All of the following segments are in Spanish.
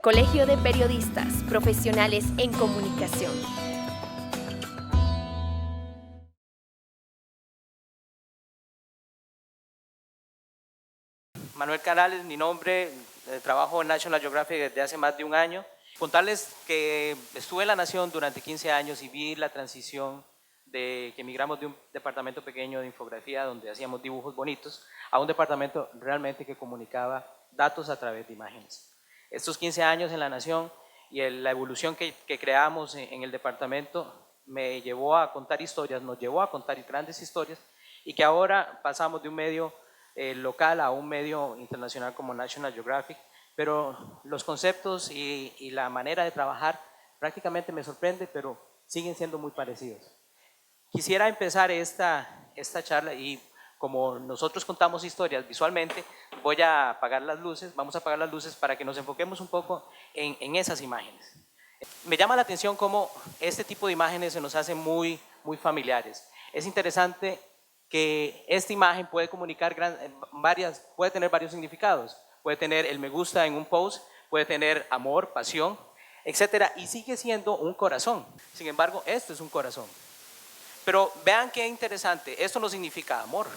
Colegio de Periodistas Profesionales en Comunicación. Manuel Canales, mi nombre, trabajo en National Geographic desde hace más de un año. Contarles que estuve en La Nación durante 15 años y vi la transición de que emigramos de un departamento pequeño de infografía donde hacíamos dibujos bonitos a un departamento realmente que comunicaba datos a través de imágenes. Estos 15 años en La Nación y la evolución que creamos en el departamento me llevó a contar historias, nos llevó a contar grandes historias y que ahora pasamos de un medio local a un medio internacional como National Geographic, pero los conceptos y la manera de trabajar prácticamente me sorprende, pero siguen siendo muy parecidos. Quisiera empezar esta charla y como nosotros contamos historias visualmente, voy a apagar las luces, vamos a apagar las luces para que nos enfoquemos un poco en esas imágenes. Me llama la atención cómo este tipo de imágenes se nos hacen muy familiares. Es interesante que esta imagen puede comunicar puede tener varios significados. Puede tener el me gusta en un post, puede tener amor, pasión, etcétera, y sigue siendo un corazón. Sin embargo, esto es un corazón. Pero vean qué interesante, esto no significa amor.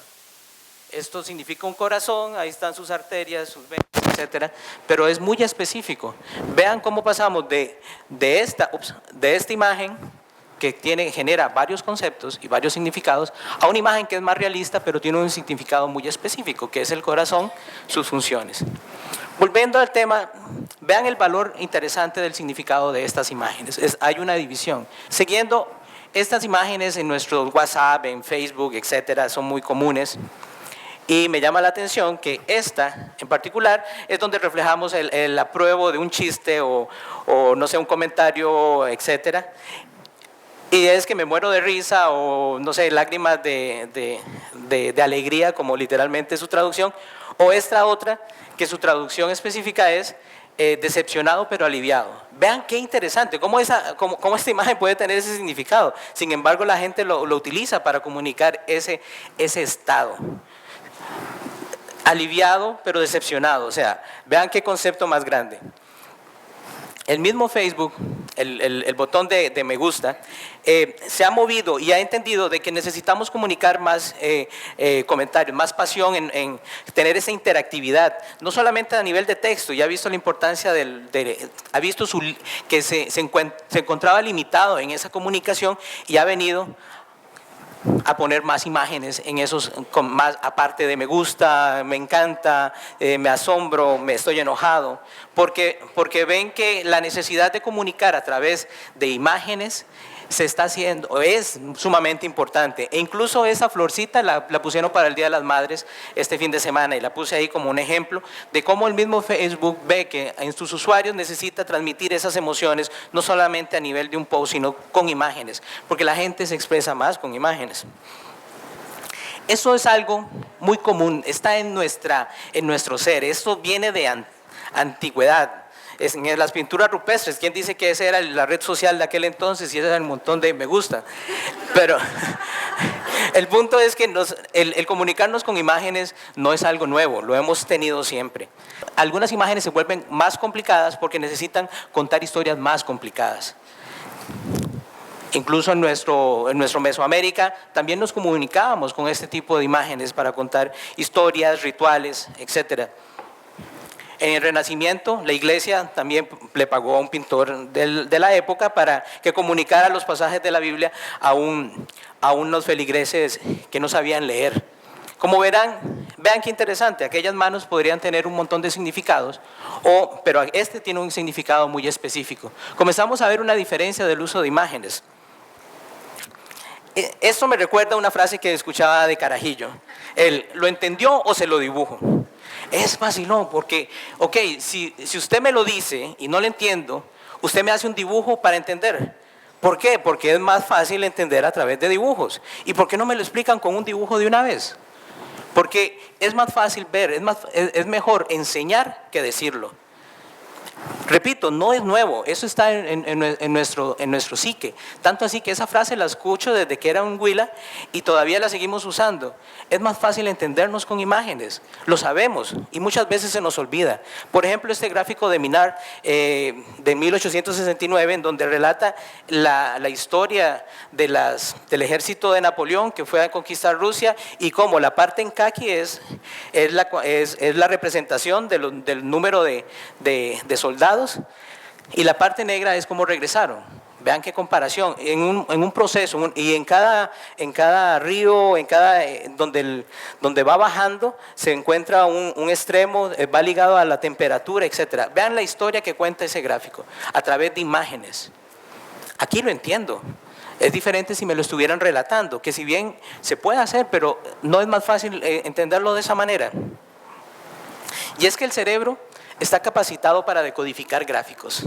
Esto significa un corazón, ahí están sus arterias, sus venas, etcétera, pero es muy específico. Vean cómo pasamos de esta imagen que genera varios conceptos y varios significados, a una imagen que es más realista, pero tiene un significado muy específico, que es el corazón, sus funciones. Volviendo al tema, vean el valor interesante del significado de estas imágenes. Hay una división. Siguiendo, estas imágenes en nuestro WhatsApp, en Facebook, etcétera, son muy comunes. Y me llama la atención que esta, en particular, es donde reflejamos el apruebo de un chiste o no sé, un comentario, etcétera. Y es que me muero de risa o, no sé, lágrimas de alegría, como literalmente es su traducción, o esta otra, que su traducción específica es decepcionado pero aliviado. Vean qué interesante, cómo esta imagen puede tener ese significado. Sin embargo, la gente lo utiliza para comunicar ese estado. Aliviado pero decepcionado, o sea, vean qué concepto más grande. El mismo Facebook, el botón de me gusta, se ha movido y ha entendido de que necesitamos comunicar más comentarios, más pasión en tener esa interactividad, no solamente a nivel de texto. Ya ha visto la importancia ha visto que se encontraba limitado en esa comunicación y ha venido a poner más imágenes en esos, más aparte de me gusta, me encanta, me asombro, me estoy enojado, porque ven que la necesidad de comunicar a través de imágenes se está haciendo, es sumamente importante. E incluso esa florcita la pusieron para el Día de las Madres este fin de semana y la puse ahí como un ejemplo de cómo el mismo Facebook ve que en sus usuarios necesita transmitir esas emociones, no solamente a nivel de un post, sino con imágenes, porque la gente se expresa más con imágenes. Eso es algo muy común, está en nuestro ser, esto viene de antigüedad. En las pinturas rupestres, ¿quién dice que esa era la red social de aquel entonces y ese era el montón de me gusta? Pero el punto es que el comunicarnos con imágenes no es algo nuevo, lo hemos tenido siempre. Algunas imágenes se vuelven más complicadas porque necesitan contar historias más complicadas. Incluso en nuestro Mesoamérica también nos comunicábamos con este tipo de imágenes para contar historias, rituales, etcétera. En el Renacimiento, la iglesia también le pagó a un pintor de la época para que comunicara los pasajes de la Biblia a unos feligreses que no sabían leer. Como verán, vean qué interesante, aquellas manos podrían tener un montón de significados, pero este tiene un significado muy específico. Comenzamos a ver una diferencia del uso de imágenes. Esto me recuerda a una frase que escuchaba de Carajillo, ¿lo entendió o se lo dibujo? Es fácil, no, porque, ok, si usted me lo dice y no lo entiendo, usted me hace un dibujo para entender. ¿Por qué? Porque es más fácil entender a través de dibujos. ¿Y por qué no me lo explican con un dibujo de una vez? Porque es más fácil ver, es mejor enseñar que decirlo. Repito, no es nuevo, eso está en nuestro psique. Tanto así que esa frase la escucho desde que era un huila y todavía la seguimos usando. Es más fácil entendernos con imágenes, lo sabemos y muchas veces se nos olvida. Por ejemplo, este gráfico de Minard de 1869, en donde relata la historia del ejército de Napoleón que fue a conquistar Rusia y cómo la parte en caqui es la representación del número de soldados y la parte negra es cómo regresaron. Vean qué comparación, en un proceso y en cada río, donde va bajando, se encuentra un extremo, va ligado a la temperatura, etc. Vean la historia que cuenta ese gráfico, a través de imágenes. Aquí lo entiendo. Es diferente si me lo estuvieran relatando, que si bien se puede hacer, pero no es más fácil entenderlo de esa manera. Y es que el cerebro está capacitado para decodificar gráficos.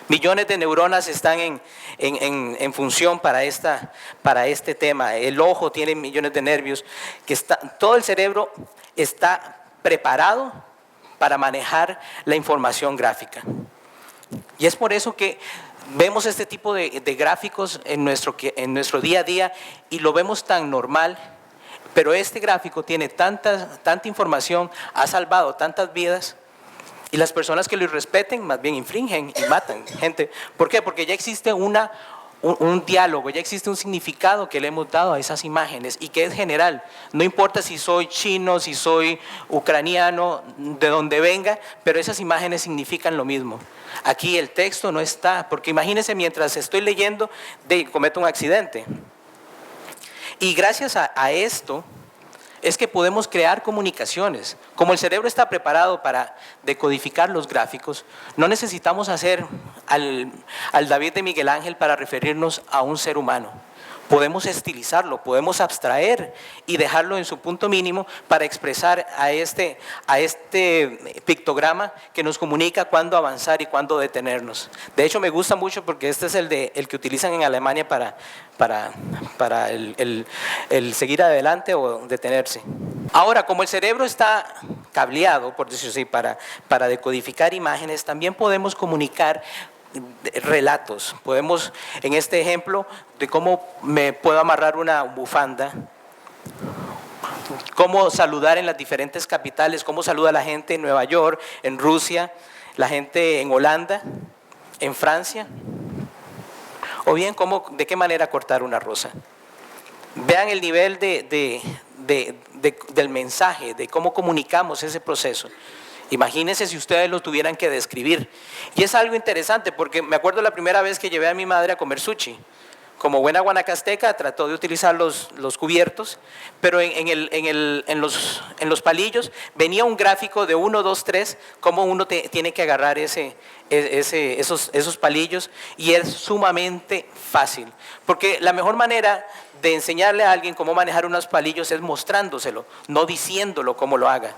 Millones de neuronas están en función para este tema. El ojo tiene millones de nervios. Todo el cerebro está preparado para manejar la información gráfica. Y es por eso que vemos este tipo de gráficos en nuestro día a día y lo vemos tan normal. Pero este gráfico tiene tanta información, ha salvado tantas vidas. Y las personas que lo irrespeten más bien infringen y matan gente. ¿Por qué? Porque ya existe un diálogo, ya existe un significado que le hemos dado a esas imágenes y que es general. No importa si soy chino, si soy ucraniano, de donde venga, pero esas imágenes significan lo mismo. Aquí el texto no está, porque imagínense mientras estoy leyendo, cometo un accidente. Y gracias a esto es que podemos crear comunicaciones. Como el cerebro está preparado para decodificar los gráficos, no necesitamos hacer al David de Miguel Ángel para referirnos a un ser humano. Podemos estilizarlo, podemos abstraer y dejarlo en su punto mínimo para expresar a este pictograma que nos comunica cuándo avanzar y cuándo detenernos. De hecho, me gusta mucho porque este es el que utilizan en Alemania para el seguir adelante o detenerse. Ahora, como el cerebro está cableado, por decirlo así, para decodificar imágenes, también podemos comunicar relatos. Podemos, en este ejemplo, de cómo me puedo amarrar una bufanda, cómo saludar en las diferentes capitales, cómo saluda la gente en Nueva York, en Rusia, la gente en Holanda, en Francia, o bien de qué manera cortar una rosa. Vean el nivel del mensaje, de cómo comunicamos ese proceso. Imagínense si ustedes lo tuvieran que describir. Y es algo interesante porque me acuerdo la primera vez que llevé a mi madre a comer sushi. Como buena guanacasteca trató de utilizar los cubiertos, pero en los palillos venía un gráfico de 1, 2, 3, cómo uno tiene que agarrar esos palillos, y es sumamente fácil. Porque la mejor manera de enseñarle a alguien cómo manejar unos palillos es mostrándoselo, no diciéndolo cómo lo haga.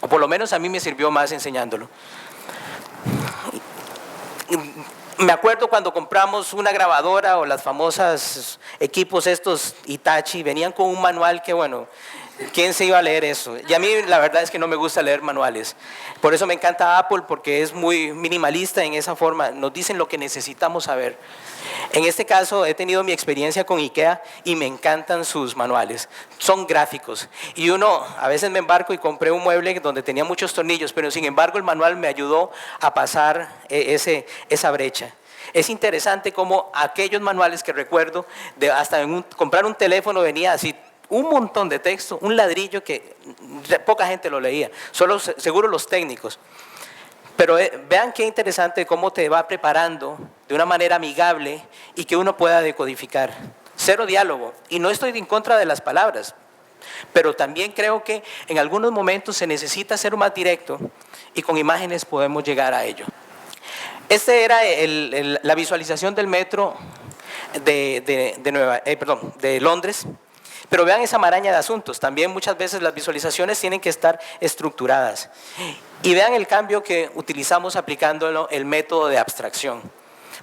O por lo menos a mí me sirvió más enseñándolo. Me acuerdo cuando compramos una grabadora o las famosas equipos estos Hitachi, venían con un manual que bueno, ¿quién se iba a leer eso? Y a mí la verdad es que no me gusta leer manuales. Por eso me encanta Apple, porque es muy minimalista en esa forma. Nos dicen lo que necesitamos saber. En este caso he tenido mi experiencia con IKEA y me encantan sus manuales. Son gráficos. Y a veces me embarco y compré un mueble donde tenía muchos tornillos, pero sin embargo el manual me ayudó a pasar esa brecha. Es interesante cómo aquellos manuales que recuerdo, hasta comprar un teléfono venía así, un montón de texto, un ladrillo que poca gente lo leía, seguro los técnicos. Pero vean qué interesante cómo te va preparando de una manera amigable y que uno pueda decodificar. Cero diálogo. Y no estoy en contra de las palabras, pero también creo que en algunos momentos se necesita ser más directo y con imágenes podemos llegar a ello. Esta era la visualización del metro de Londres. Pero vean esa maraña de asuntos. También muchas veces las visualizaciones tienen que estar estructuradas. Y vean el cambio que utilizamos aplicándolo el método de abstracción.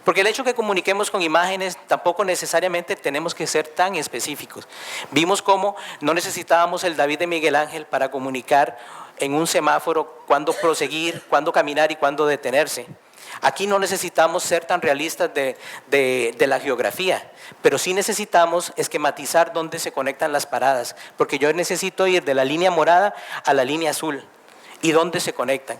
Porque el hecho que comuniquemos con imágenes tampoco necesariamente tenemos que ser tan específicos. Vimos cómo no necesitábamos el David de Miguel Ángel para comunicar en un semáforo cuándo proseguir, cuándo caminar y cuándo detenerse. Aquí no necesitamos ser tan realistas de la geografía, pero sí necesitamos esquematizar dónde se conectan las paradas, porque yo necesito ir de la línea morada a la línea azul y dónde se conectan.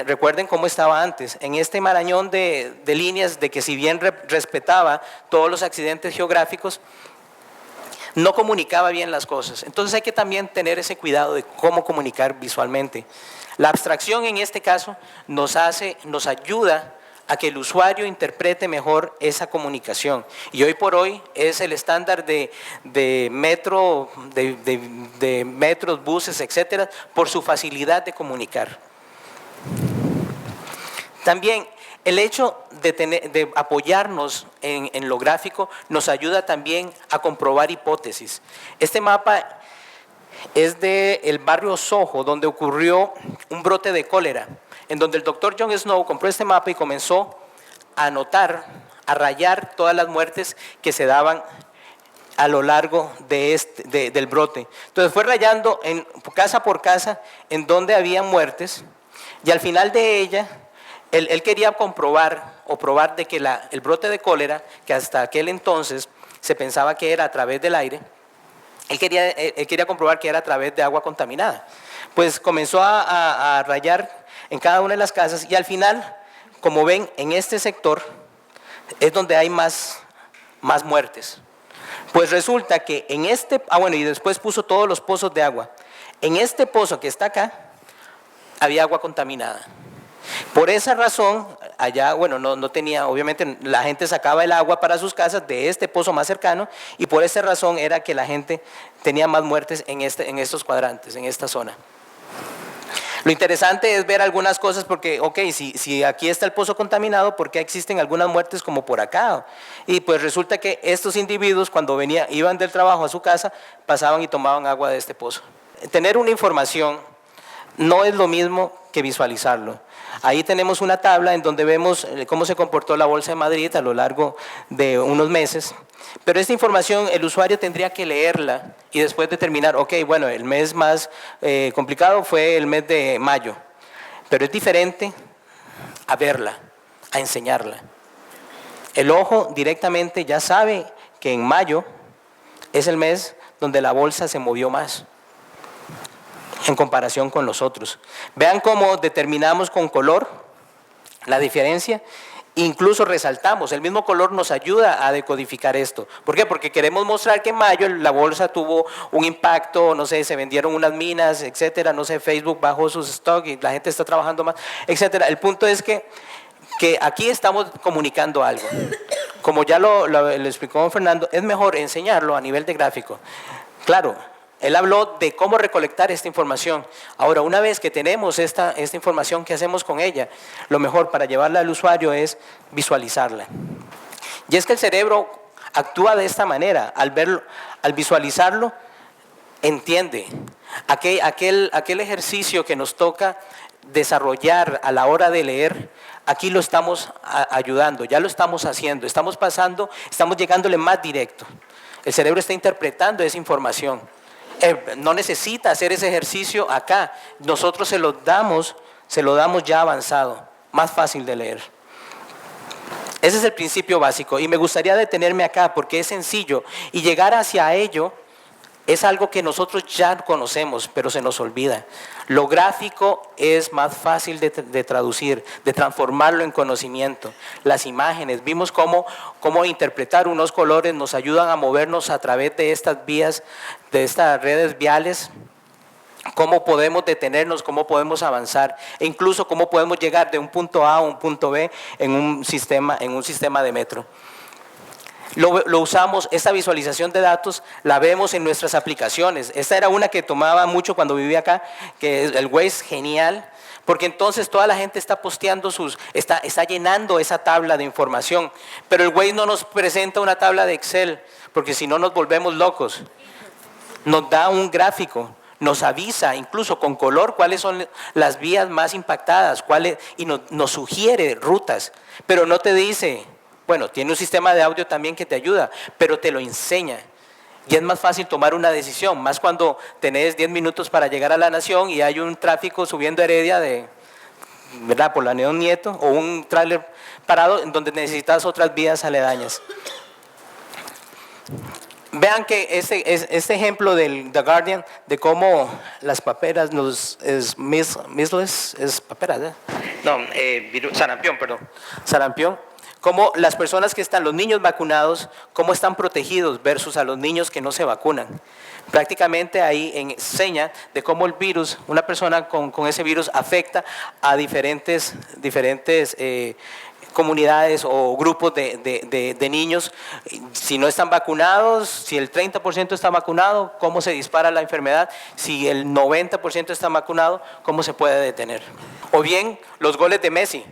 Recuerden cómo estaba antes, en este marañón de líneas de que si bien respetaba todos los accidentes geográficos, no comunicaba bien las cosas. Entonces hay que también tener ese cuidado de cómo comunicar visualmente. La abstracción en este caso nos ayuda a que el usuario interprete mejor esa comunicación. Y hoy por hoy es el estándar de metro, de metros, buses, etcétera, por su facilidad de comunicar. También el hecho de apoyarnos en lo gráfico nos ayuda también a comprobar hipótesis. Este mapa es del barrio Soho, donde ocurrió un brote de cólera, en donde el doctor John Snow compró este mapa y comenzó a anotar, a rayar todas las muertes que se daban a lo largo del brote. Entonces fue rayando casa por casa en donde había muertes, y al final de ella, él quería probar de que el brote de cólera, que hasta aquel entonces se pensaba que era a través del aire, él quería comprobar que era a través de agua contaminada. Pues comenzó a rayar en cada una de las casas y al final, como ven, en este sector es donde hay más muertes. Pues resulta que en y después puso todos los pozos de agua. En este pozo que está acá, había agua contaminada. Por esa razón, allá, no tenía, obviamente la gente sacaba el agua para sus casas de este pozo más cercano, y por esa razón era que la gente tenía más muertes en estos cuadrantes, en esta zona. Lo interesante es ver algunas cosas porque, si aquí está el pozo contaminado, ¿por qué existen algunas muertes como por acá? Y pues resulta que estos individuos cuando iban del trabajo a su casa, pasaban y tomaban agua de este pozo. Tener una información no es lo mismo que visualizarlo. Ahí tenemos una tabla en donde vemos cómo se comportó la Bolsa de Madrid a lo largo de unos meses, pero esta información el usuario tendría que leerla y después determinar, el mes más complicado fue el mes de mayo, pero es diferente a verla, a enseñarla. El ojo directamente ya sabe que en mayo es el mes donde la bolsa se movió más en comparación con los otros. Vean cómo determinamos con color la diferencia, incluso resaltamos, el mismo color nos ayuda a decodificar esto. ¿Por qué? Porque queremos mostrar que en mayo la bolsa tuvo un impacto, se vendieron unas minas, etcétera, Facebook bajó sus stocks y la gente está trabajando más, etcétera. El punto es que aquí estamos comunicando algo. Como ya lo explicó Fernando, es mejor enseñarlo a nivel de gráfico. Claro, él habló de cómo recolectar esta información. Ahora, una vez que tenemos esta información, ¿qué hacemos con ella? Lo mejor para llevarla al usuario es visualizarla. Y es que el cerebro actúa de esta manera. Al visualizarlo, entiende. Aquel ejercicio que nos toca desarrollar a la hora de leer, aquí lo estamos ayudando, ya lo estamos haciendo. Estamos llegándole más directo. El cerebro está interpretando esa información. No necesita hacer ese ejercicio acá. Nosotros se lo damos ya avanzado, más fácil de leer. Ese es el principio básico y me gustaría detenerme acá porque es sencillo y llegar hacia ello es algo que nosotros ya conocemos, pero se nos olvida. Lo gráfico es más fácil de traducir, de transformarlo en conocimiento. Las imágenes, vimos cómo interpretar unos colores nos ayudan a movernos a través de estas vías, de estas redes viales, cómo podemos detenernos, cómo podemos avanzar, e incluso cómo podemos llegar de un punto A a un punto B en un sistema de metro. Lo usamos, esta visualización de datos la vemos en nuestras aplicaciones. Esta era una que tomaba mucho cuando vivía acá, que el Waze es genial, porque entonces toda la gente está posteando está llenando esa tabla de información, pero el Waze no nos presenta una tabla de Excel, porque si no nos volvemos locos. Nos da un gráfico, nos avisa incluso con color cuáles son las vías más impactadas, y nos sugiere rutas, pero no te dice... tiene un sistema de audio también que te ayuda, pero te lo enseña. y es más fácil tomar una decisión, más cuando tenés 10 minutos para llegar a La Nación y hay un tráfico subiendo a Heredia ¿verdad? Por la León Nieto, o un tráiler parado en donde necesitas otras vías aledañas. Vean que este ejemplo del The Guardian, de cómo las paperas, measles, es paperas, ¿eh? No, sarampión, perdón. Sarampión. Cómo las personas que están, los niños vacunados, cómo están protegidos versus a los niños que no se vacunan. Prácticamente ahí enseña de cómo el virus, una persona con ese virus afecta a diferentes comunidades o grupos de niños. Si no están vacunados, si el 30% está vacunado, ¿cómo se dispara la enfermedad? Si el 90% está vacunado, ¿cómo se puede detener? O bien los goles de Messi,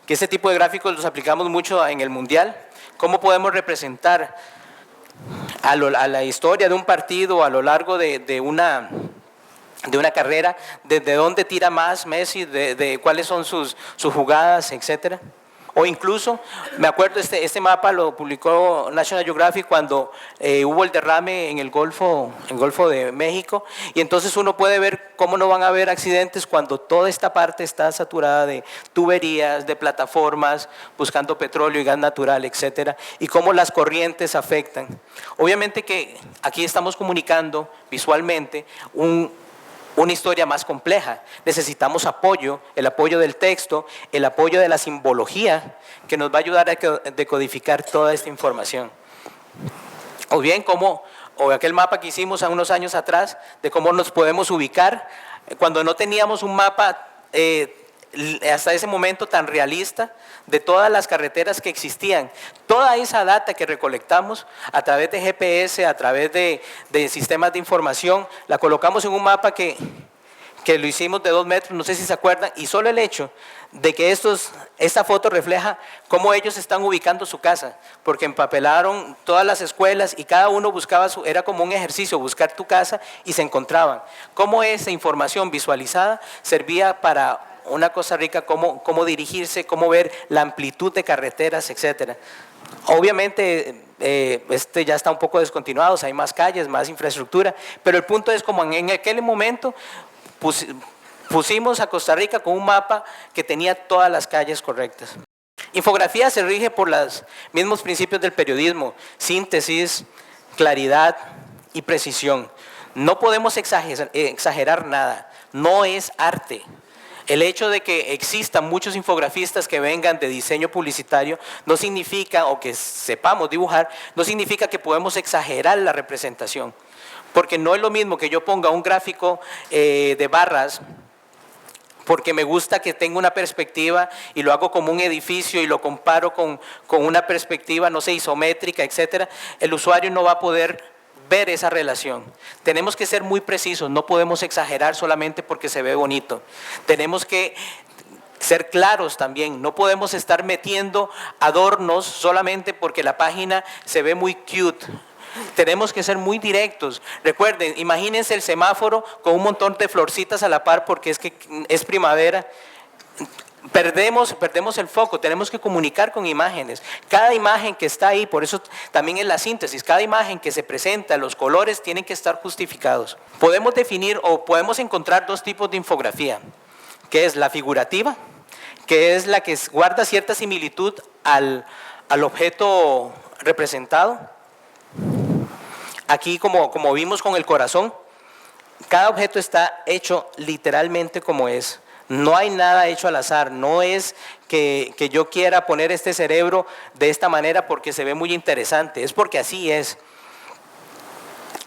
que ese tipo de gráficos los aplicamos mucho en el Mundial. ¿Cómo podemos representar a la historia de un partido a lo largo de una carrera, desde dónde tira más Messi, de cuáles son sus jugadas, etcétera? O incluso, me acuerdo, este mapa lo publicó National Geographic cuando hubo el derrame en el Golfo de México, y entonces uno puede ver cómo no van a haber accidentes cuando toda esta parte está saturada de tuberías, de plataformas, buscando petróleo y gas natural, etcétera, y cómo las corrientes afectan. Obviamente que aquí estamos comunicando visualmente una historia más compleja. Necesitamos apoyo, el apoyo del texto, el apoyo de la simbología, que nos va a ayudar a decodificar toda esta información. O bien aquel mapa que hicimos hace unos años atrás, de cómo nos podemos ubicar, cuando no teníamos un mapa hasta ese momento tan realista de todas las carreteras que existían. Toda esa data que recolectamos a través de GPS, a través de sistemas de información, la colocamos en un mapa que lo hicimos de 2 metros, no sé si se acuerdan, y solo el hecho de que esta foto refleja cómo ellos están ubicando su casa, porque empapelaron todas las escuelas y cada uno buscaba era como un ejercicio, buscar tu casa, y se encontraban. Cómo esa información visualizada servía para una Costa Rica, cómo dirigirse, cómo ver la amplitud de carreteras, etcétera. Obviamente ya está un poco descontinuado, hay más calles, más infraestructura, pero el punto es como en aquel momento pusimos a Costa Rica con un mapa que tenía todas las calles correctas. Infografía se rige por los mismos principios del periodismo: síntesis, claridad y precisión. No podemos exagerar nada, no es arte. El hecho de que existan muchos infografistas que vengan de diseño publicitario no significa, o que sepamos dibujar, no significa que podemos exagerar la representación. Porque no es lo mismo que yo ponga un gráfico de barras, porque me gusta que tenga una perspectiva y lo hago como un edificio y lo comparo con una perspectiva, no sé, isométrica, etcétera. El usuario no va a poder ver esa relación. Tenemos que ser muy precisos, no podemos exagerar solamente porque se ve bonito. Tenemos que ser claros también, no podemos estar metiendo adornos solamente porque la página se ve muy cute. Tenemos que ser muy directos. Recuerden, imagínense el semáforo con un montón de florcitas a la par porque es que es primavera. Perdemos el foco, tenemos que comunicar con imágenes. Cada imagen que está ahí, por eso también es la síntesis, cada imagen que se presenta, los colores tienen que estar justificados. Podemos definir o podemos encontrar 2 tipos de infografía, que es la figurativa, que es la que guarda cierta similitud al objeto representado. Aquí como vimos con el corazón, cada objeto está hecho literalmente como es. No hay nada hecho al azar, no es que yo quiera poner este cerebro de esta manera porque se ve muy interesante, es porque así es.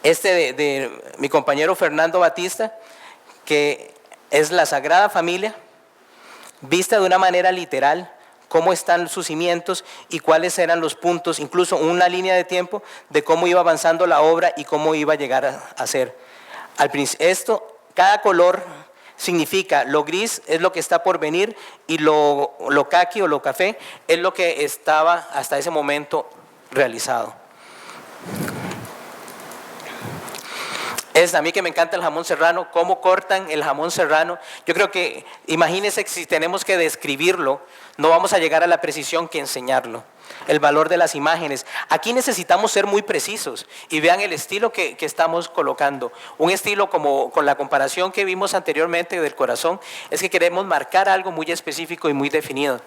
De mi compañero Fernando Batista, que es la Sagrada Familia, vista de una manera literal, cómo están sus cimientos y cuáles eran los puntos, incluso una línea de tiempo de cómo iba avanzando la obra y cómo iba a llegar a ser. Cada color significa, lo gris es lo que está por venir y lo caqui o lo café es lo que estaba hasta ese momento realizado. Es a mí que me encanta el jamón serrano, cómo cortan el jamón serrano. Yo creo que, imagínense que si tenemos que describirlo, no vamos a llegar a la precisión que enseñarlo. El valor de las imágenes. Aquí necesitamos ser muy precisos y vean el estilo que estamos colocando. Un estilo como con la comparación que vimos anteriormente del corazón, es que queremos marcar algo muy específico y muy definido.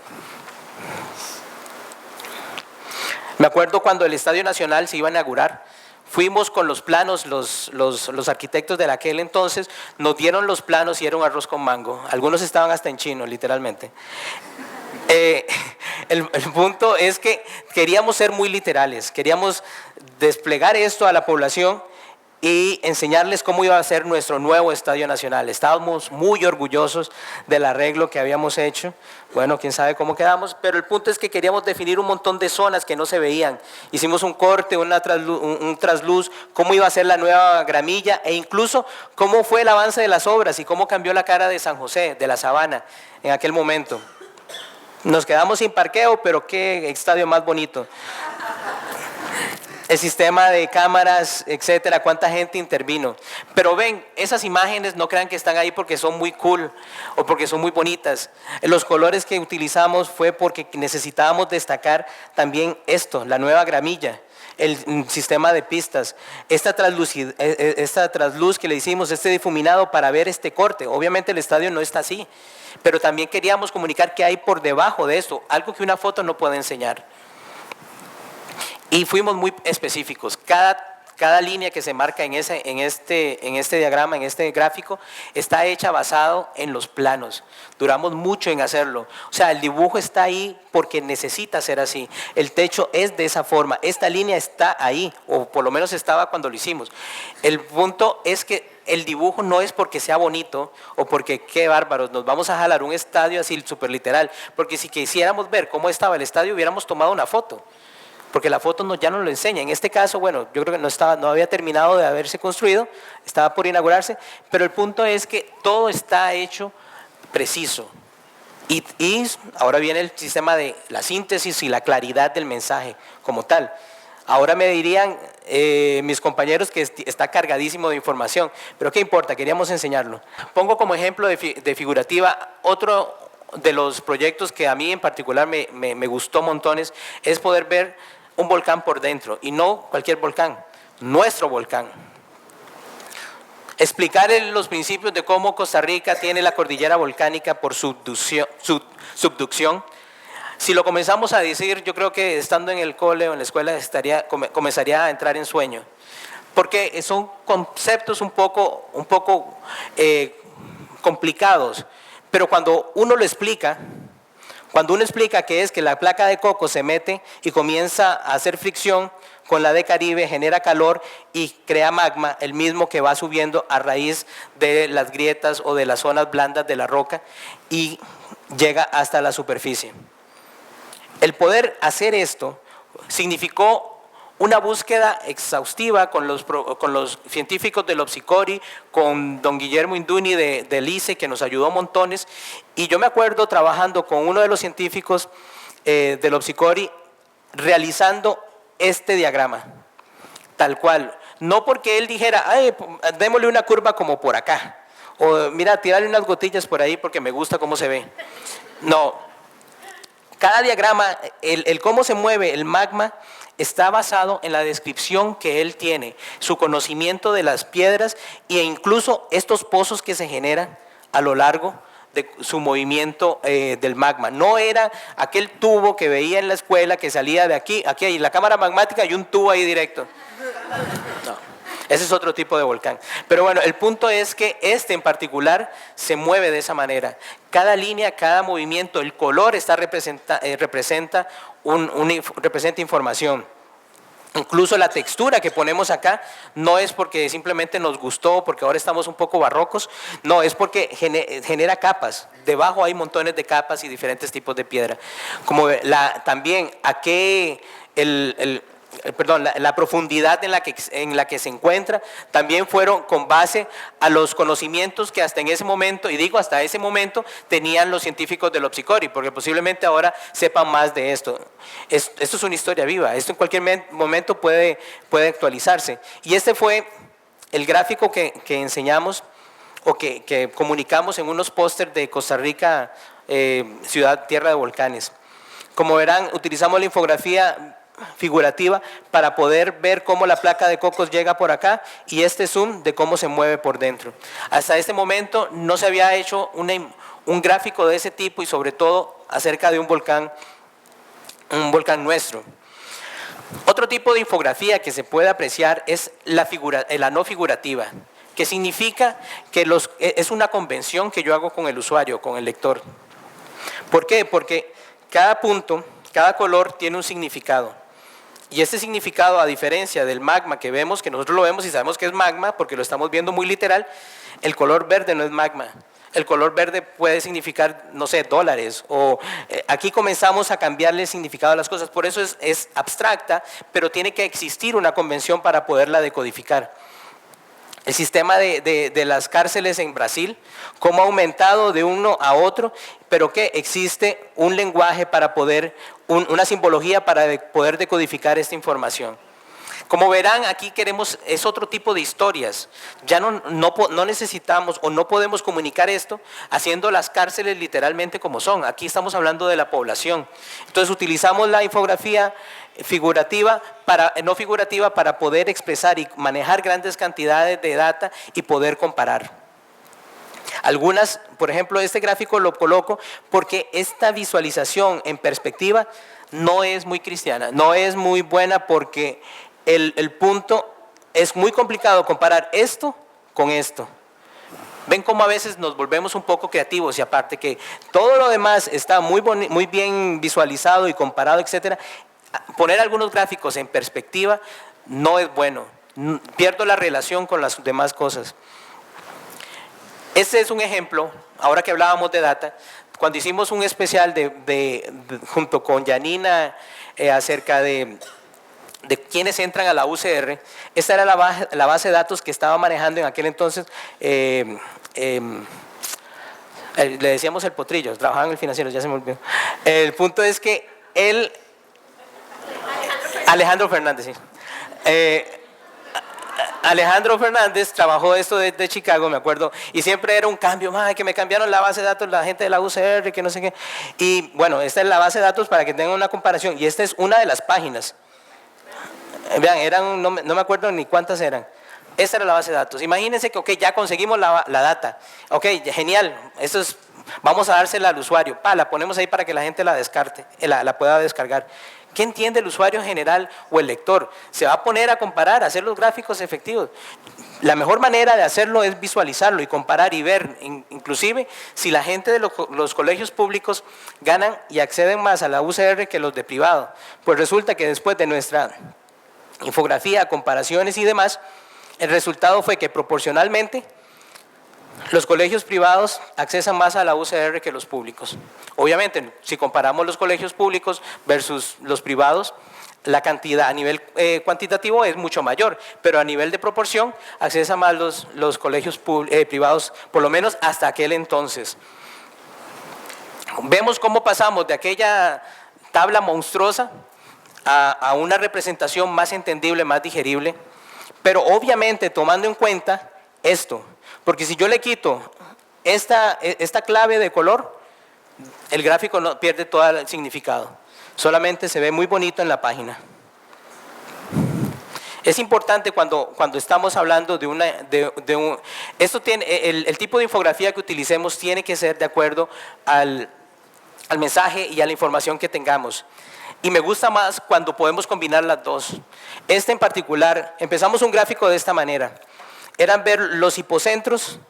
Me acuerdo cuando el Estadio Nacional se iba a inaugurar. Fuimos con los planos, los arquitectos de aquel entonces nos dieron los planos y era un arroz con mango. Algunos estaban hasta en chino, literalmente. El punto es que queríamos ser muy literales, queríamos desplegar esto a la población y enseñarles cómo iba a ser nuestro nuevo Estadio Nacional. Estábamos muy orgullosos del arreglo que habíamos hecho. Bueno, quién sabe cómo quedamos, pero el punto es que queríamos definir un montón de zonas que no se veían. Hicimos un corte, un trasluz, cómo iba a ser la nueva gramilla e incluso cómo fue el avance de las obras y cómo cambió la cara de San José, de la Sabana, en aquel momento. Nos quedamos sin parqueo, pero qué estadio más bonito. El sistema de cámaras, etcétera, cuánta gente intervino. Pero ven, esas imágenes no crean que están ahí porque son muy cool o porque son muy bonitas. Los colores que utilizamos fue porque necesitábamos destacar también esto, la nueva gramilla, el sistema de pistas, esta trasluz que le hicimos, este difuminado para ver este corte. Obviamente el estadio no está así, pero también queríamos comunicar qué hay por debajo de esto, algo que una foto no puede enseñar. Y fuimos muy específicos. Cada línea que se marca en este diagrama, en este gráfico, está hecha basado en los planos. Duramos mucho en hacerlo. O sea, el dibujo está ahí porque necesita ser así. El techo es de esa forma. Esta línea está ahí, o por lo menos estaba cuando lo hicimos. El punto es que el dibujo no es porque sea bonito o porque qué bárbaros, nos vamos a jalar un estadio así súper literal. Porque si quisiéramos ver cómo estaba el estadio, hubiéramos tomado una foto. Porque la foto ya nos lo enseña. En este caso, bueno, yo creo que no había terminado de haberse construido, estaba por inaugurarse, pero el punto es que todo está hecho preciso. Y ahora viene el sistema de la síntesis y la claridad del mensaje como tal. Ahora me dirían mis compañeros que está cargadísimo de información, pero ¿qué importa? Queríamos enseñarlo. Pongo como ejemplo de figurativa otro de los proyectos que a mí en particular me gustó montones, es poder ver un volcán por dentro, y no cualquier volcán, nuestro volcán. Explicar los principios de cómo Costa Rica tiene la cordillera volcánica por subducción. Si lo comenzamos a decir, yo creo que estando en el cole o en la escuela comenzaría a entrar en sueño, porque son conceptos un poco complicados, pero cuando uno lo explica, que es que la placa de coco se mete y comienza a hacer fricción con la de Caribe, genera calor y crea magma, el mismo que va subiendo a raíz de las grietas o de las zonas blandas de la roca y llega hasta la superficie. El poder hacer esto significó una búsqueda exhaustiva con los científicos del Opsicori, con don Guillermo Induni del ICE, que nos ayudó montones. Y yo me acuerdo trabajando con uno de los científicos del Opsicori, realizando este diagrama, tal cual. No porque él dijera, ay, démosle una curva como por acá, o mira, tirarle unas gotillas por ahí porque me gusta cómo se ve. No, cada diagrama, el cómo se mueve el magma, está basado en la descripción que él tiene, su conocimiento de las piedras e incluso estos pozos que se generan a lo largo de su movimiento del magma. No era aquel tubo que veía en la escuela que salía de aquí hay la cámara magmática y un tubo ahí directo. No, ese es otro tipo de volcán. Pero bueno, el punto es que este en particular se mueve de esa manera. Cada línea, cada movimiento, el color representa información. Incluso la textura que ponemos acá no es porque simplemente nos gustó, porque ahora estamos un poco barrocos, no, es porque genera capas. Debajo hay montones de capas y diferentes tipos de piedra. Como también la profundidad en la que se encuentra también fueron con base a los conocimientos que hasta en ese momento, y digo hasta ese momento, tenían los científicos del Opsicori, porque posiblemente ahora sepan más de esto. Esto es una historia viva, esto en cualquier momento puede actualizarse. Y este fue el gráfico que enseñamos o que comunicamos en unos pósters de Costa Rica, ciudad tierra de volcanes. Como verán, utilizamos la infografía figurativa para poder ver cómo la placa de cocos llega por acá y este zoom de cómo se mueve por dentro. Hasta este momento no se había hecho un gráfico de ese tipo y sobre todo acerca de un volcán nuestro. Otro tipo de infografía que se puede apreciar es la no figurativa, que significa que es una convención que yo hago con el usuario, con el lector. ¿Por qué? Porque cada punto, cada color tiene un significado. Y este significado, a diferencia del magma que vemos, que nosotros lo vemos y sabemos que es magma porque lo estamos viendo muy literal, el color verde no es magma. El color verde puede significar, no sé, dólares. Aquí comenzamos a cambiarle el significado a las cosas. Por eso es abstracta, pero tiene que existir una convención para poderla decodificar. El sistema de las cárceles en Brasil, cómo ha aumentado de uno a otro, pero que existe un lenguaje para poder, una simbología para poder decodificar esta información. Como verán, aquí es otro tipo de historias. Ya no necesitamos o no podemos comunicar esto haciendo las cárceles literalmente como son. Aquí estamos hablando de la población. Entonces utilizamos la infografía figurativa, no figurativa, para poder expresar y manejar grandes cantidades de data y poder comparar. Algunas, por ejemplo, este gráfico lo coloco porque esta visualización en perspectiva no es muy cristiana, no es muy buena porque el punto es muy complicado comparar esto con esto. Ven cómo a veces nos volvemos un poco creativos y aparte que todo lo demás está muy bien visualizado y comparado, etcétera. Poner algunos gráficos en perspectiva no es bueno, pierdo la relación con las demás cosas. Este es un ejemplo, ahora que hablábamos de data, cuando hicimos un especial junto con Janina acerca de quienes entran a la UCR, esta era la base de datos que estaba manejando en aquel entonces, le decíamos el potrillo, trabajaba en el financiero, ya se me olvidó. El punto es que Alejandro Fernández, sí. Alejandro Fernández trabajó esto desde Chicago, me acuerdo, y siempre era un cambio, que me cambiaron la base de datos la gente de la UCR, que no sé qué. Y bueno, esta es la base de datos para que tengan una comparación, y esta es una de las páginas. Vean, no me acuerdo ni cuántas eran. Esta era la base de datos. Imagínense que, ya conseguimos la data. Genial, vamos a dársela al usuario. La ponemos ahí para que la gente la descarte, la pueda descargar. ¿Qué entiende el usuario en general o el lector? Se va a poner a comparar, a hacer los gráficos efectivos. La mejor manera de hacerlo es visualizarlo y comparar y ver, inclusive, si la gente de los colegios públicos ganan y acceden más a la UCR que los de privado. Pues resulta que después de nuestra infografía, comparaciones y demás, el resultado fue que proporcionalmente los colegios privados accesan más a la UCR que los públicos. Obviamente, si comparamos los colegios públicos versus los privados, la cantidad a nivel cuantitativo es mucho mayor, pero a nivel de proporción accesan más los colegios privados, por lo menos hasta aquel entonces. Vemos cómo pasamos de aquella tabla monstruosa a una representación más entendible, más digerible, pero obviamente tomando en cuenta esto, porque si yo le quito esta clave de color, el gráfico no pierde todo el significado, solamente se ve muy bonito en la página. Es importante cuando estamos hablando el tipo de infografía que utilicemos tiene que ser de acuerdo al mensaje y a la información que tengamos. Y me gusta más cuando podemos combinar las dos. En particular, empezamos un gráfico de esta manera. Eran ver los hipocentros,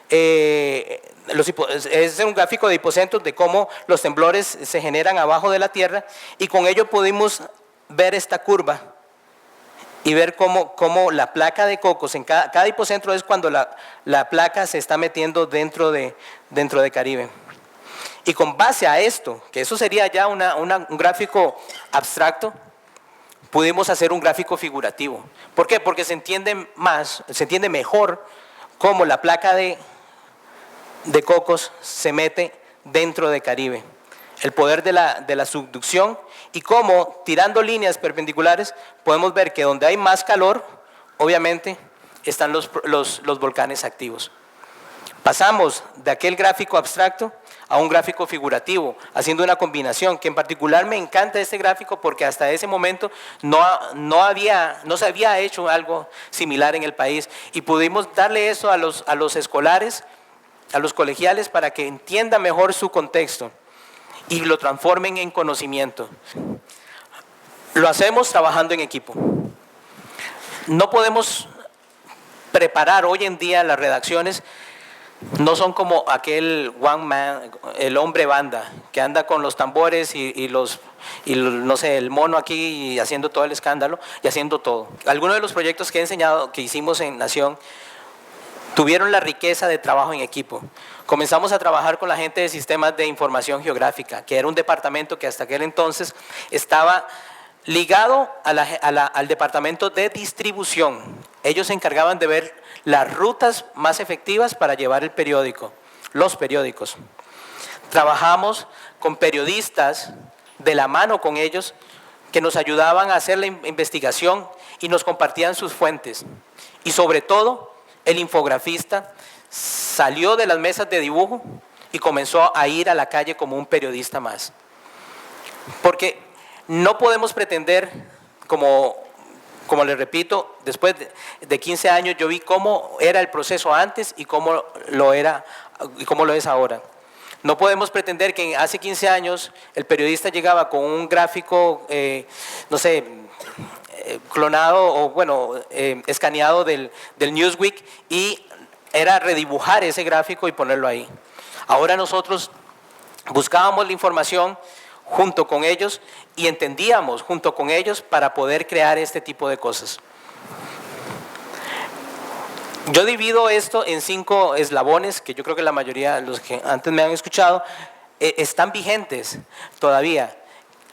es un gráfico de hipocentros de cómo los temblores se generan abajo de la tierra y con ello pudimos ver esta curva y ver cómo la placa de cocos, en cada hipocentro es cuando la placa se está metiendo dentro de Caribe. Y con base a esto, que eso sería ya un gráfico abstracto, pudimos hacer un gráfico figurativo. ¿Por qué? Porque se entiende mejor cómo la placa de cocos se mete dentro de Caribe. El poder de la subducción y cómo, tirando líneas perpendiculares, podemos ver que donde hay más calor, obviamente, están los volcanes activos. Pasamos de aquel gráfico abstracto a un gráfico figurativo, haciendo una combinación que en particular me encanta este gráfico porque hasta ese momento no se había hecho algo similar en el país y pudimos darle eso a los escolares, a los colegiales para que entiendan mejor su contexto y lo transformen en conocimiento. Lo hacemos trabajando en equipo. No podemos preparar hoy en día las redacciones. No son como aquel one man, el hombre banda, que anda con los tambores no sé, el mono aquí haciendo todo el escándalo y haciendo todo. Algunos de los proyectos que he enseñado, que hicimos en Nación, tuvieron la riqueza de trabajo en equipo. Comenzamos a trabajar con la gente de Sistemas de Información Geográfica, que era un departamento que hasta aquel entonces estaba ligado al departamento de distribución. Ellos se encargaban de ver las rutas más efectivas para llevar el periódico, los periódicos. Trabajamos con periodistas de la mano con ellos que nos ayudaban a hacer la investigación y nos compartían sus fuentes. Y sobre todo, el infografista salió de las mesas de dibujo y comenzó a ir a la calle como un periodista más. Porque no podemos pretender, como les repito, después de 15 años yo vi cómo era el proceso antes y cómo lo es ahora. No podemos pretender que hace 15 años el periodista llegaba con un gráfico, no sé, clonado o bueno, escaneado del Newsweek y era redibujar ese gráfico y ponerlo ahí. Ahora nosotros buscábamos la información junto con ellos y entendíamos junto con ellos para poder crear este tipo de cosas. Yo divido esto en 5 eslabones que yo creo que la mayoría de los que antes me han escuchado están vigentes todavía.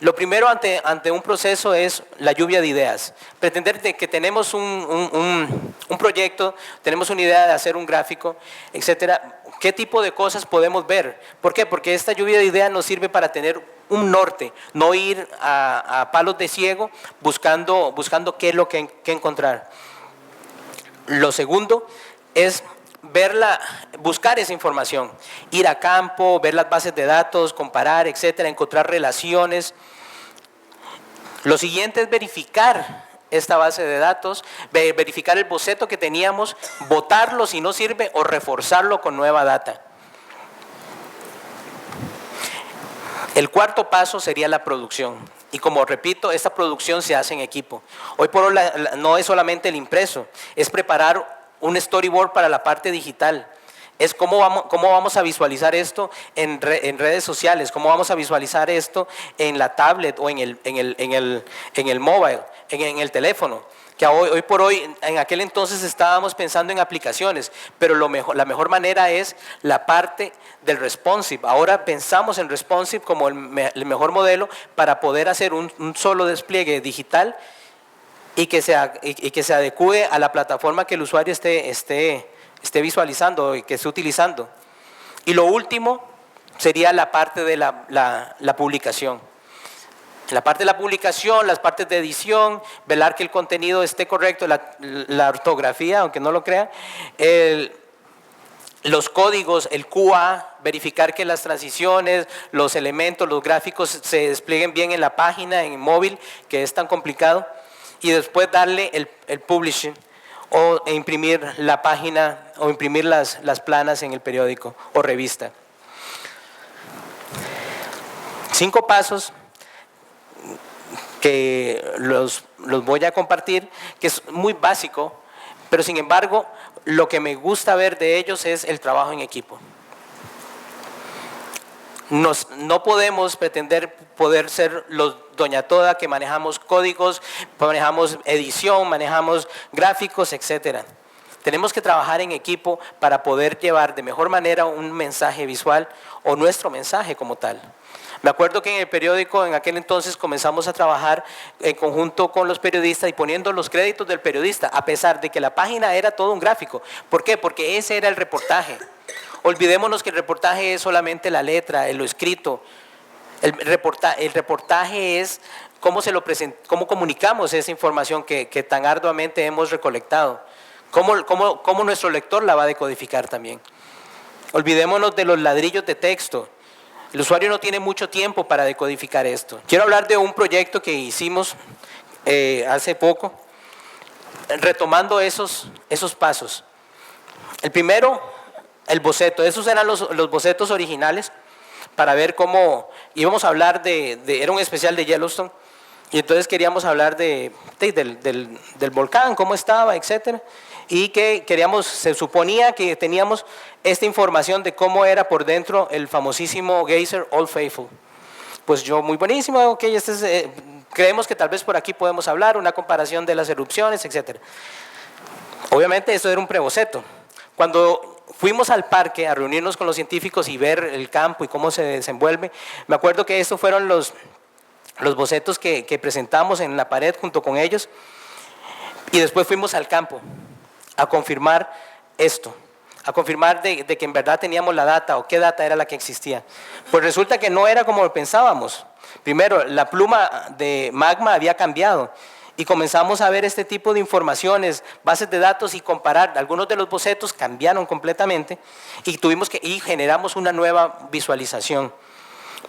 Lo primero ante un proceso es la lluvia de ideas. Pretender de que tenemos un proyecto, tenemos una idea de hacer un gráfico, etcétera. ¿Qué tipo de cosas podemos ver? ¿Por qué? Porque esta lluvia de ideas nos sirve para tener un norte, no ir a palos de ciego buscando qué es lo que encontrar. Lo segundo es buscar esa información, ir a campo, ver las bases de datos, comparar, etcétera, encontrar relaciones. Lo siguiente es verificar esta base de datos, verificar el boceto que teníamos, botarlo si no sirve o reforzarlo con nueva data. El cuarto paso sería la producción. Y como repito, esta producción se hace en equipo. Hoy por hoy no es solamente el impreso, es preparar un storyboard para la parte digital. Es cómo vamos a visualizar esto en redes sociales, cómo vamos a visualizar esto en la tablet o en el mobile, en el teléfono. Que hoy por hoy, en aquel entonces estábamos pensando en aplicaciones, pero la mejor manera es la parte del responsive. Ahora pensamos en responsive como el mejor modelo para poder hacer un solo despliegue digital y que se adecue a la plataforma que el usuario esté visualizando y que esté utilizando. Y lo último sería la parte de la publicación. La parte de la publicación, las partes de edición, velar que el contenido esté correcto, la ortografía, aunque no lo crean, los códigos, el QA, verificar que las transiciones, los elementos, los gráficos se desplieguen bien en la página, en el móvil, que es tan complicado, y después darle el publishing o imprimir la página o imprimir las planas en el periódico o revista. 5 pasos que los voy a compartir, que es muy básico, pero sin embargo, lo que me gusta ver de ellos es el trabajo en equipo. No podemos pretender poder ser los doña toda que manejamos códigos, manejamos edición, manejamos gráficos, etcétera. Tenemos que trabajar en equipo para poder llevar de mejor manera un mensaje visual o nuestro mensaje como tal. Me acuerdo que en el periódico en aquel entonces comenzamos a trabajar en conjunto con los periodistas y poniendo los créditos del periodista, a pesar de que la página era todo un gráfico. ¿Por qué? Porque ese era el reportaje. Olvidémonos que el reportaje es solamente la letra, lo escrito. El reportaje es cómo comunicamos esa información que tan arduamente hemos recolectado. cómo nuestro lector la va a decodificar también. Olvidémonos de los ladrillos de texto. El usuario no tiene mucho tiempo para decodificar esto. Quiero hablar de un proyecto que hicimos hace poco, retomando esos pasos. El primero, el boceto. Esos eran los bocetos originales para ver cómo íbamos a hablar era un especial de Yellowstone, y entonces queríamos hablar del volcán, cómo estaba, etcétera, y que se suponía que teníamos esta información de cómo era por dentro el famosísimo geyser Old Faithful. Pues yo, muy buenísimo, ok, creemos que tal vez por aquí podemos hablar, una comparación de las erupciones, etcétera. Obviamente esto era un preboceto. Cuando fuimos al parque a reunirnos con los científicos y ver el campo y cómo se desenvuelve, me acuerdo que estos fueron los bocetos que presentamos en la pared junto con ellos, y después fuimos al campo a confirmar esto, a confirmar de que en verdad teníamos la data o qué data era la que existía. Pues resulta que no era como pensábamos. Primero, la pluma de magma había cambiado y comenzamos a ver este tipo de informaciones, bases de datos, y comparar. Algunos de los bocetos cambiaron completamente y generamos una nueva visualización.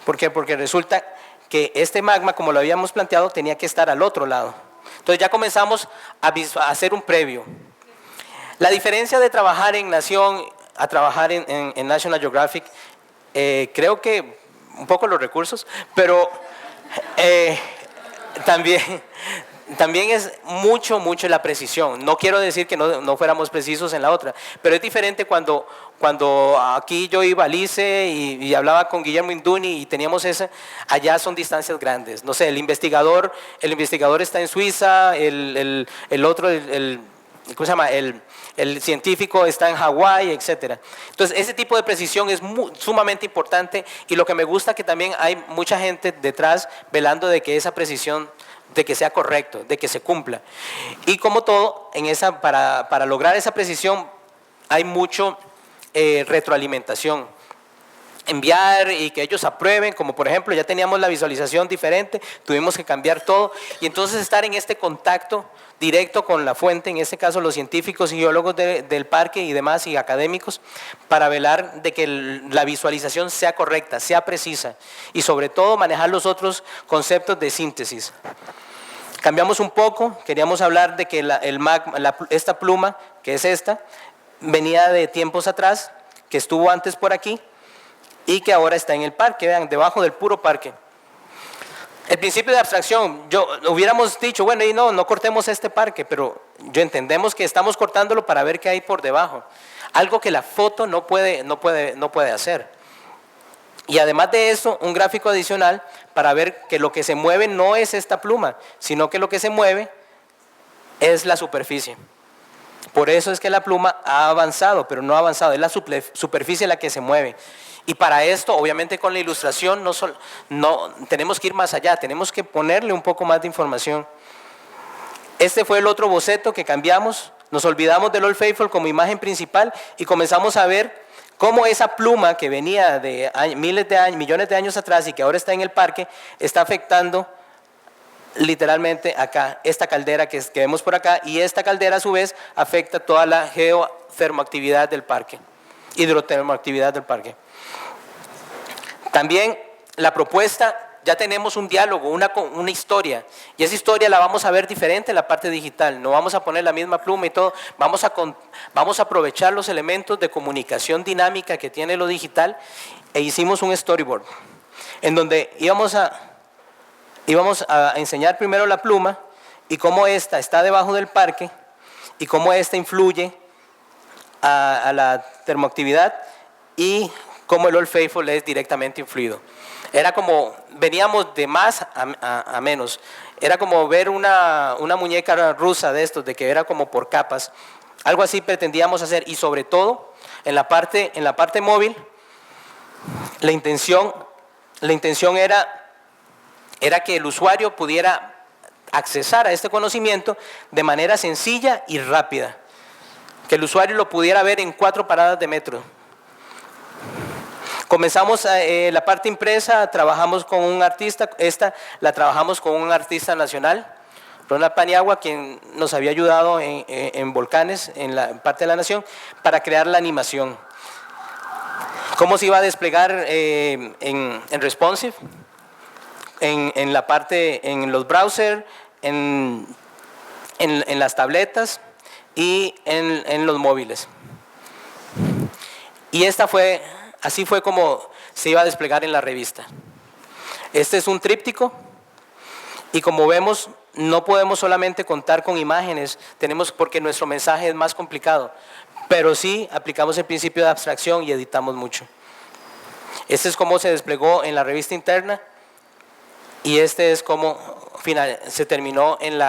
¿Por qué? Porque resulta que este magma, como lo habíamos planteado, tenía que estar al otro lado. Entonces ya comenzamos a hacer un previo. La diferencia de trabajar en Nación a trabajar en National Geographic, creo que un poco los recursos, pero también es mucho la precisión. No quiero decir que no fuéramos precisos en la otra, pero es diferente cuando aquí yo iba al ICE y hablaba con Guillermo Induni y teníamos allá son distancias grandes. No sé, el investigador está en Suiza, el otro, ¿cómo se llama? El científico está en Hawái, etcétera. Entonces, ese tipo de precisión es sumamente importante, y lo que me gusta que también hay mucha gente detrás velando de que esa precisión, de que sea correcto, de que se cumpla. Y como todo, para lograr esa precisión hay mucho retroalimentación. Enviar y que ellos aprueben, como por ejemplo ya teníamos la visualización diferente, tuvimos que cambiar todo, y entonces estar en este contacto directo con la fuente, en este caso los científicos y geólogos del parque y demás, y académicos, para velar de que la visualización sea correcta, sea precisa, y sobre todo manejar los otros conceptos de síntesis. Cambiamos un poco, queríamos hablar de que esta pluma, que es esta, venía de tiempos atrás, que estuvo antes por aquí, y que ahora está en el parque, vean, debajo del puro parque. El principio de abstracción, hubiéramos dicho, bueno, y no cortemos este parque, pero entendemos que estamos cortándolo para ver qué hay por debajo. Algo que la foto no puede hacer. Y además de eso, un gráfico adicional para ver que lo que se mueve no es esta pluma, sino que lo que se mueve es la superficie. Por eso es que la pluma ha avanzado, pero no ha avanzado, es la superficie la que se mueve. Y para esto, obviamente con la ilustración, no tenemos que ir más allá, tenemos que ponerle un poco más de información. Este fue el otro boceto que cambiamos, nos olvidamos del Old Faithful como imagen principal y comenzamos a ver cómo esa pluma que venía de millones de años atrás y que ahora está en el parque, está afectando literalmente acá, esta caldera que vemos por acá, y esta caldera a su vez afecta toda la geotermoactividad del parque, hidrotermoactividad del parque. También la propuesta, ya tenemos un diálogo, una historia, y esa historia la vamos a ver diferente en la parte digital. No vamos a poner la misma pluma y todo, vamos a aprovechar los elementos de comunicación dinámica que tiene lo digital, e hicimos un storyboard en donde íbamos a enseñar primero la pluma y cómo esta está debajo del parque y cómo esta influye a la termoactividad, y cómo el Old Faithful es directamente influido. Era como, veníamos de más a menos. Era como ver una muñeca rusa de estos, de que era como por capas. Algo así pretendíamos hacer, y sobre todo en la parte móvil, la intención era que el usuario pudiera accesar a este conocimiento de manera sencilla y rápida. Que el usuario lo pudiera ver en 4 paradas de metro. Comenzamos la parte impresa, trabajamos con un artista, esta la trabajamos con un artista nacional, Ronald Paniagua, quien nos había ayudado en volcanes, en la parte de la nación, para crear la animación. ¿Cómo se iba a desplegar en responsive? En la parte, en los browsers, en las tabletas y en los móviles. Y así fue como se iba a desplegar en la revista. Este es un tríptico y como vemos no podemos solamente contar con imágenes, porque nuestro mensaje es más complicado, pero sí aplicamos el principio de abstracción y editamos mucho. Este es cómo se desplegó en la revista interna y este es cómo se terminó en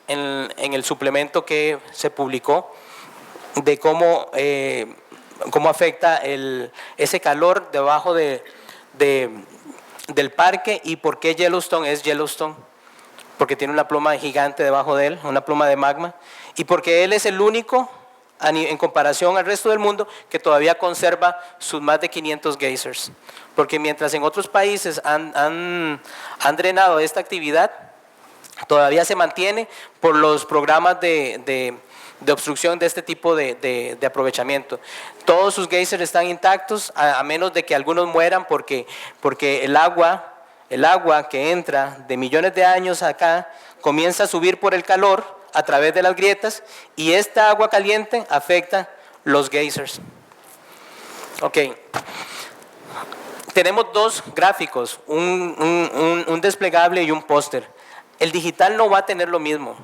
el suplemento que se publicó de cómo afecta ese calor debajo del parque y por qué Yellowstone es Yellowstone, porque tiene una pluma gigante debajo de él, una pluma de magma, y porque él es el único en comparación al resto del mundo que todavía conserva sus más de 500 geysers, porque mientras en otros países han drenado esta actividad, todavía se mantiene por los programas de obstrucción de este tipo de aprovechamiento. Todos sus geysers están intactos, a menos de que algunos mueran porque el agua que entra de millones de años acá comienza a subir por el calor a través de las grietas y esta agua caliente afecta los geysers. Ok. Tenemos dos gráficos, un desplegable y un póster. El digital no va a tener lo mismo.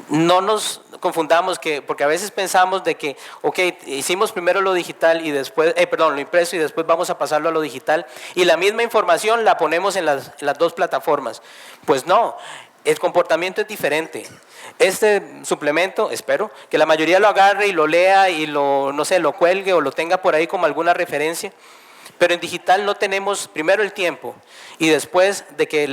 No nos confundamos porque a veces pensamos de que, ok, hicimos primero lo digital y después, lo impreso y después vamos a pasarlo a lo digital y la misma información la ponemos en las dos plataformas. Pues no, el comportamiento es diferente. Este suplemento, espero, que la mayoría lo agarre y lo lea y lo cuelgue o lo tenga por ahí como alguna referencia. Pero en digital no tenemos primero el tiempo y después de que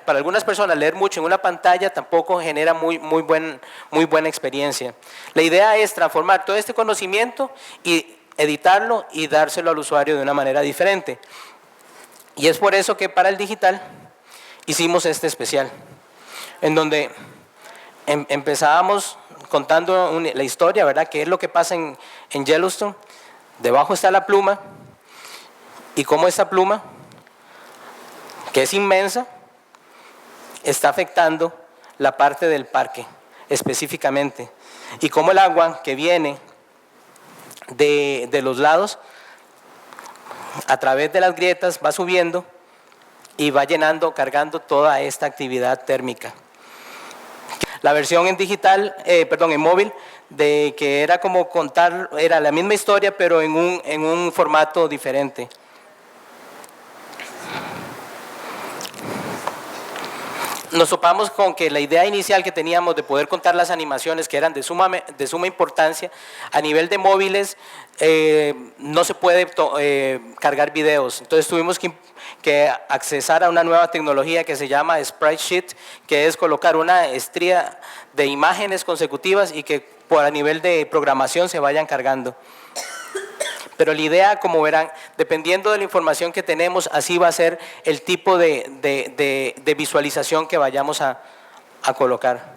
para algunas personas leer mucho en una pantalla tampoco genera muy buena experiencia. La idea es transformar todo este conocimiento y editarlo y dárselo al usuario de una manera diferente. Y es por eso que para el digital hicimos este especial, en donde empezábamos contando la historia, ¿verdad? ¿Qué es lo que pasa en Yellowstone? Debajo está la pluma. Y cómo esa pluma, que es inmensa, está afectando la parte del parque específicamente. Y cómo el agua que viene de los lados, a través de las grietas, va subiendo y va cargando toda esta actividad térmica. La versión en móvil, de que era como contar, era la misma historia, pero en un formato diferente. Nos topamos con que la idea inicial que teníamos de poder contar las animaciones, que eran de suma importancia, a nivel de móviles no se puede cargar videos. Entonces tuvimos que accesar a una nueva tecnología que se llama SpriteSheet, que es colocar una estría de imágenes consecutivas y que a nivel de programación se vayan cargando. Pero la idea, como verán, dependiendo de la información que tenemos, así va a ser el tipo de visualización que vayamos a colocar.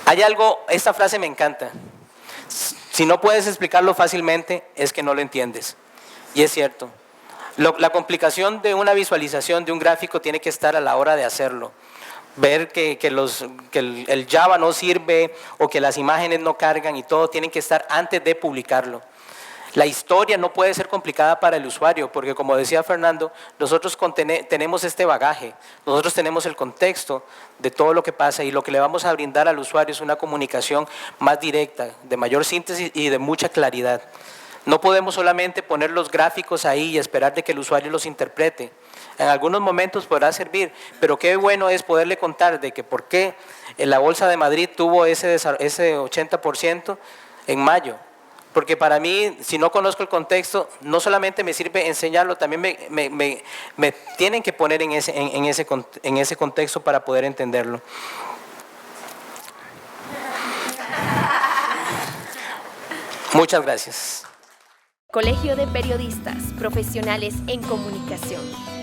Hay algo, esta frase me encanta. Si no puedes explicarlo fácilmente, es que no lo entiendes. Y es cierto. La complicación de una visualización de un gráfico tiene que estar a la hora de hacerlo. Ver que el Java no sirve o que las imágenes no cargan y todo tienen que estar antes de publicarlo. La historia no puede ser complicada para el usuario porque, como decía Fernando, nosotros tenemos este bagaje, nosotros tenemos el contexto de todo lo que pasa y lo que le vamos a brindar al usuario es una comunicación más directa, de mayor síntesis y de mucha claridad. No podemos solamente poner los gráficos ahí y esperar de que el usuario los interprete. En algunos momentos podrá servir, pero qué bueno es poderle contar de que por qué la Bolsa de Madrid tuvo ese 80% en mayo. Porque para mí, si no conozco el contexto, no solamente me sirve enseñarlo, también me tienen que poner en ese contexto para poder entenderlo. Muchas gracias. Colegio de Periodistas Profesionales en Comunicación.